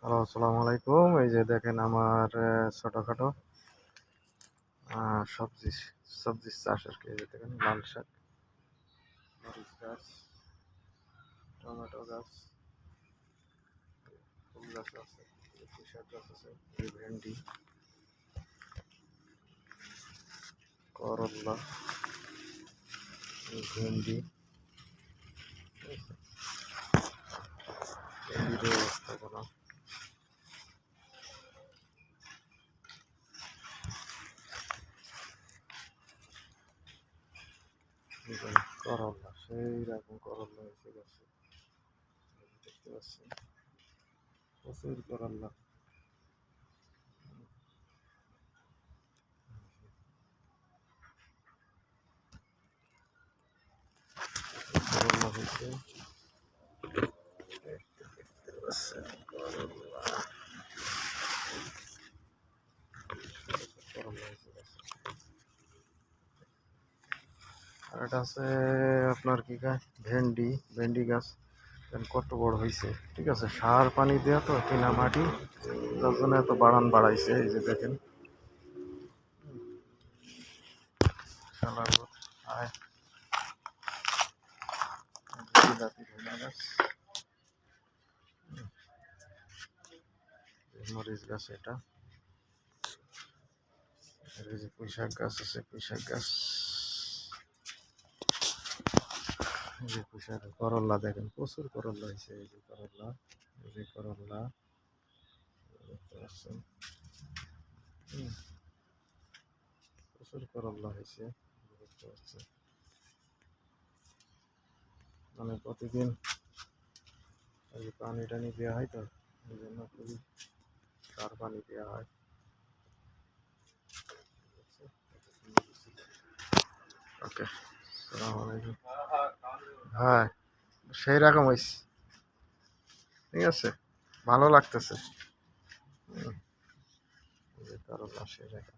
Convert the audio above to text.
Hello, আসসালামু আলাইকুম। এই যে দেখেন আমার ছোটখাটো সবজি সবজির চাষ আর কি। এই যে দেখেন লাল শাক, মরিচ গাছ, টমেটো গাছ, ফুল গাছ আছে, পুঁই শাক গাছ আছে, এই ভেন্ডি, করল্লা, ভেন্ডি, ভেন্ডির ব্যবস্থাপনা, করল্লা সেই রকম করল্লা হয়েছে গাছে, দেখতে পাচ্ছেন প্রচুর করল্লা। করল্লা হয়েছে, দেখতে পাচ্ছেন করল্লা, করল্লা হয়েছে গাছে। আর এটা আছে আপনার কি গাছ, ভেন্ডি, ভেন্ডি গাছ কত বড় হয়েছে। ঠিক আছে, সার পানি দেওয়া তো কিনা মাটি, তার জন্য এত বাড়ান বাড়াইছে। এই যে দেখেন শালার আয় বিলাতি ধনিয়া গাছ, মরিচ গাছ, এটা এই যে পুঁই শাক গাছ আছে, পুঁই শাক গাছ, এই যে পুঁই শাক, করল্লা দেখেন প্রচুর করল্লা হয়েছে। এই যে করল্লা, এই যে করল্লা দেখতে পাচ্ছেন, প্রচুর করল্লা হয়েছে দেখতে পাচ্ছেন। মানে প্রতিদিন এই পানি টানি দেওয়া হয় তো, এই জন্য খুবই সার পানি দেওয়া হয়। ওকে, আসসালামু আলাইকুম। হ্যাঁ, সেই রকম হয়েছে। ঠিক আছে, ভালো লাগতেছে। কারণ সেই রকম।